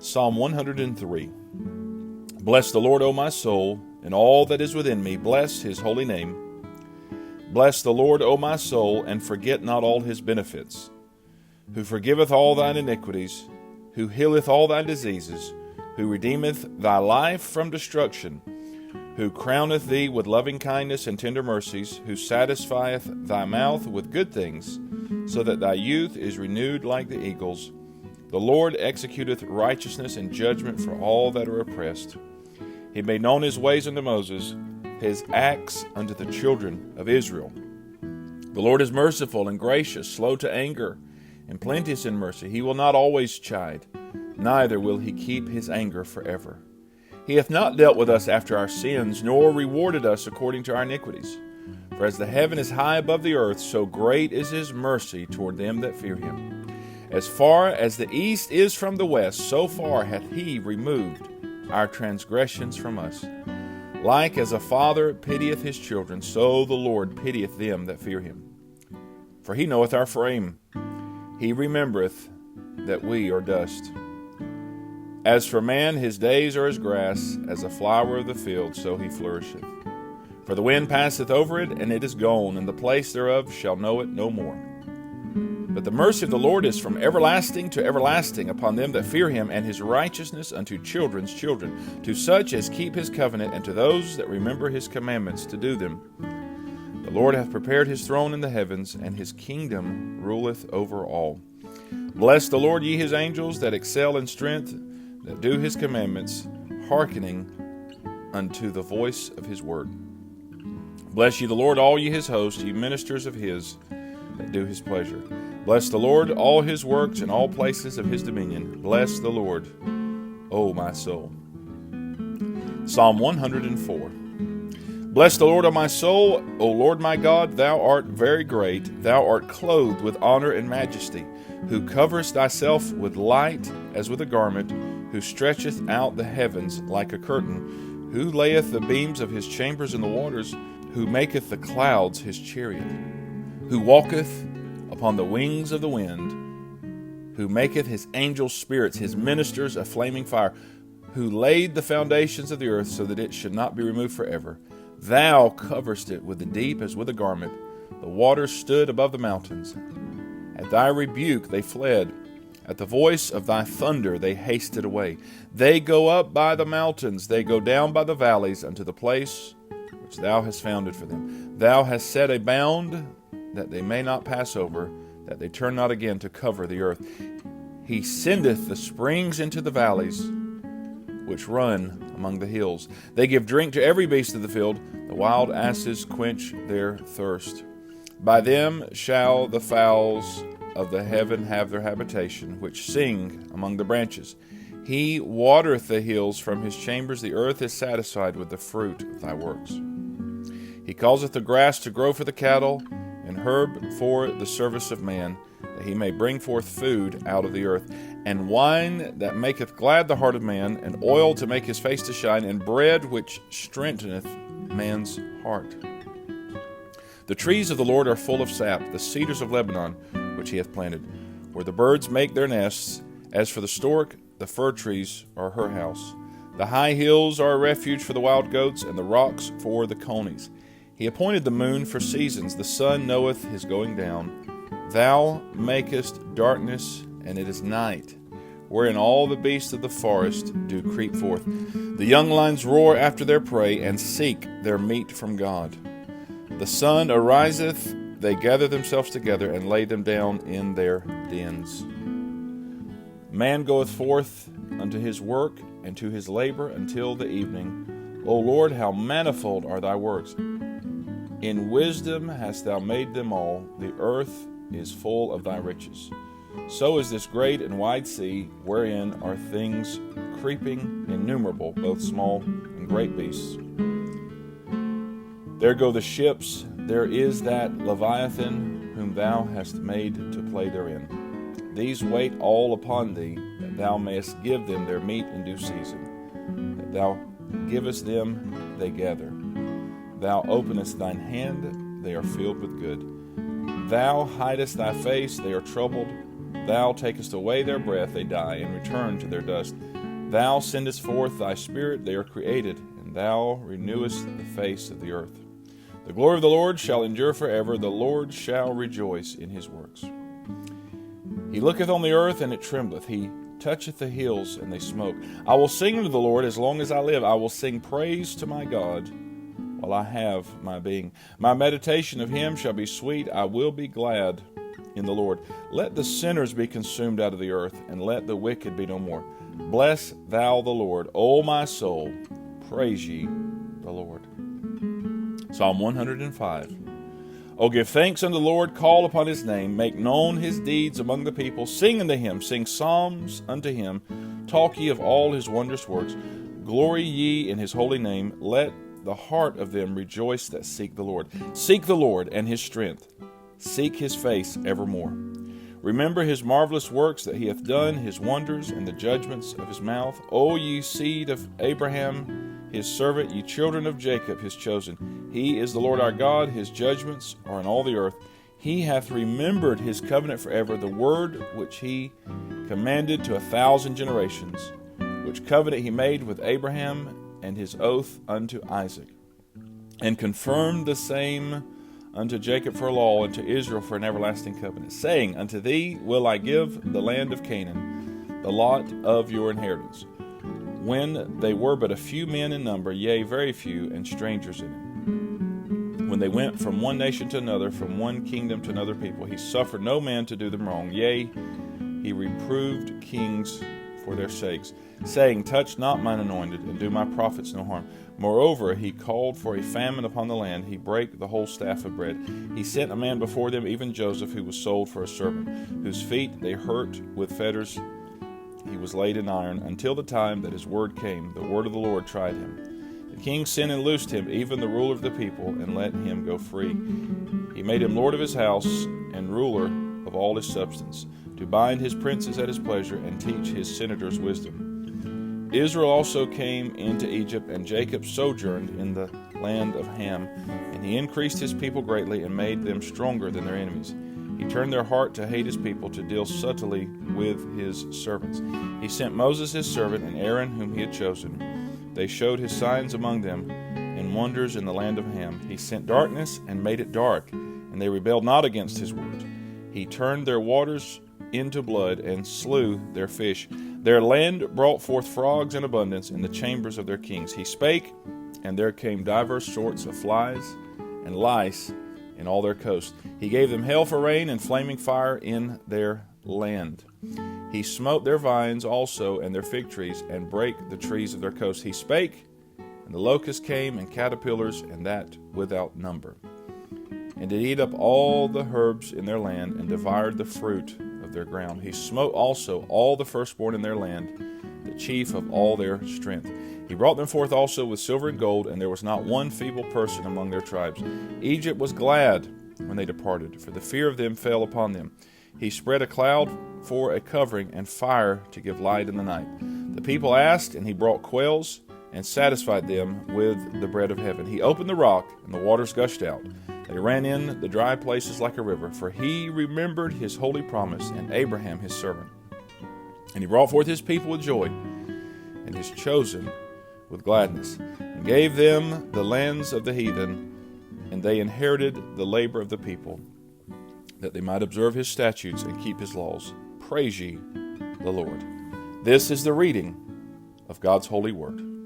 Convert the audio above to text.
Psalm 103. Bless the Lord, O my soul, and all that is within me, bless his holy name. Bless the Lord, O my soul, and forget not all his benefits, who forgiveth all thine iniquities, who healeth all thy diseases, who redeemeth thy life from destruction, who crowneth thee with loving kindness and tender mercies, who satisfieth thy mouth with good things, so that thy youth is renewed like the eagles. The Lord executeth righteousness and judgment for all that are oppressed. He made known his ways unto Moses, his acts unto the children of Israel. The Lord is merciful and gracious, slow to anger, and plenteous in mercy. He will not always chide, neither will he keep his anger forever. He hath not dealt with us after our sins, nor rewarded us according to our iniquities. For as the heaven is high above the earth, so great is his mercy toward them that fear him. As far as the east is from the west, so far hath he removed our transgressions from us. Like as a father pitieth his children, so the Lord pitieth them that fear him. For he knoweth our frame. He remembereth that we are dust. As for man, his days are as grass, as a flower of the field, so he flourisheth. For the wind passeth over it, and it is gone, and the place thereof shall know it no more. But the mercy of the Lord is from everlasting to everlasting upon them that fear him, and his righteousness unto children's children, to such as keep his covenant, and to those that remember his commandments to do them. The Lord hath prepared his throne in the heavens, and his kingdom ruleth over all. Bless the Lord, ye his angels, that excel in strength, that do his commandments, hearkening unto the voice of his word. Bless ye the Lord, all ye his hosts, ye ministers of his, that do his pleasure. Bless the Lord, all his works, and all places of his dominion. Bless the Lord, O my soul. Psalm 104. Bless the Lord, O my soul. O Lord my God, thou art very great. Thou art clothed with honor and majesty, who coverest thyself with light as with a garment, who stretcheth out the heavens like a curtain, who layeth the beams of his chambers in the waters, who maketh the clouds his chariot, who walketh upon the wings of the wind, who maketh his angels spirits, his ministers a flaming fire, who laid the foundations of the earth so that it should not be removed forever. Thou coverest it with the deep as with a garment. The waters stood above the mountains. At thy rebuke they fled. At the voice of thy thunder they hasted away. They go up by the mountains, they go down by the valleys unto the place which thou hast founded for them. Thou hast set a bound that they may not pass over, that they turn not again to cover the earth. He sendeth the springs into the valleys, which run among the hills. They give drink to every beast of the field. The wild asses quench their thirst. By them shall the fowls of the heaven have their habitation, which sing among the branches. He watereth the hills from his chambers. The earth is satisfied with the fruit of thy works. He causeth the grass to grow for the cattle, and herb for the service of man, that he may bring forth food out of the earth, and wine that maketh glad the heart of man, and oil to make his face to shine, and bread which strengtheneth man's heart. The trees of the Lord are full of sap, the cedars of Lebanon, which he hath planted, where the birds make their nests. As for the stork, the fir trees are her house. The high hills are a refuge for the wild goats, and the rocks for the conies. He appointed the moon for seasons, the sun knoweth his going down. Thou makest darkness, and it is night, wherein all the beasts of the forest do creep forth. The young lions roar after their prey, and seek their meat from God. The sun ariseth, they gather themselves together, and lay them down in their dens. Man goeth forth unto his work, and to his labor until the evening. O Lord, how manifold are thy works! In wisdom hast thou made them all. The earth is full of thy riches. So is this great and wide sea, wherein are things creeping innumerable, both small and great beasts. There go the ships. There is that Leviathan, whom thou hast made to play therein. These wait all upon thee, that thou mayest give them their meat in due season. That thou givest them, they gather. Thou openest thine hand, they are filled with good. Thou hidest thy face, they are troubled. Thou takest away their breath, they die, and return to their dust. Thou sendest forth thy spirit, they are created, and thou renewest the face of the earth. The glory of the Lord shall endure forever, the Lord shall rejoice in his works. He looketh on the earth, and it trembleth. He toucheth the hills, and they smoke. I will sing unto the Lord as long as I live. I will sing praise to my God while I have my being. My meditation of him shall be sweet. I will be glad in the Lord. Let the sinners be consumed out of the earth, and let the wicked be no more. Bless thou the Lord, O my soul. Praise ye the Lord. Psalm 105. O give thanks unto the Lord, call upon his name, make known his deeds among the people. Sing unto him, sing psalms unto him, talk ye of all his wondrous works. Glory ye in his holy name, let the heart of them rejoice that seek the Lord. Seek the Lord and his strength, seek his face evermore. Remember his marvelous works that he hath done, his wonders and the judgments of his mouth. O ye seed of Abraham, his servant, ye children of Jacob, his chosen. He is the Lord our God, his judgments are in all the earth. He hath remembered his covenant forever, the word which he commanded to 1,000 generations, which covenant he made with Abraham and his oath unto Isaac, and confirmed the same unto Jacob for a law, and to Israel for an everlasting covenant, saying, Unto thee will I give the land of Canaan, the lot of your inheritance. When they were but a few men in number, yea, very few, and strangers in it. When they went from one nation to another, from one kingdom to another people, he suffered no man to do them wrong. Yea, he reproved kings for their sakes, saying, Touch not mine anointed, and do my prophets no harm. Moreover, he called for a famine upon the land. He brake the whole staff of bread. He sent a man before them, even Joseph, who was sold for a servant, whose feet they hurt with fetters. He was laid in iron, until the time that his word came. The word of the Lord tried him. The king sent and loosed him, even the ruler of the people, and let him go free. He made him lord of his house, and ruler of all his substance, to bind his princes at his pleasure, and teach his senators wisdom. Israel also came into Egypt, and Jacob sojourned in the land of Ham, and he increased his people greatly, and made them stronger than their enemies. He turned their heart to hate his people, to deal subtly with his servants. He sent Moses his servant, and Aaron whom he had chosen. They showed his signs among them, and wonders in the land of Ham. He sent darkness, and made it dark, and they rebelled not against his word. He turned their waters into blood, and slew their fish. Their land brought forth frogs in abundance in the chambers of their kings. He spake, and there came divers sorts of flies and lice in all their coast. He gave them hail for rain, and flaming fire in their land. He smote their vines also, and their fig trees, and brake the trees of their coast. He spake, and the locusts came, and caterpillars, and that without number, and did eat up all the herbs in their land, and devoured the fruit of their ground. He smote also all the firstborn in their land, the chief of all their strength. He brought them forth also with silver and gold, and there was not one feeble person among their tribes. Egypt was glad when they departed, for the fear of them fell upon them. He spread a cloud for a covering, and fire to give light in the night. The people asked, and he brought quails, and satisfied them with the bread of heaven. He opened the rock, and the waters gushed out. They ran in the dry places like a river, for he remembered his holy promise, and Abraham his servant. And he brought forth his people with joy, and his chosen with gladness, and gave them the lands of the heathen, and they inherited the labor of the people, that they might observe his statutes and keep his laws. Praise ye the Lord. This is the reading of God's holy word.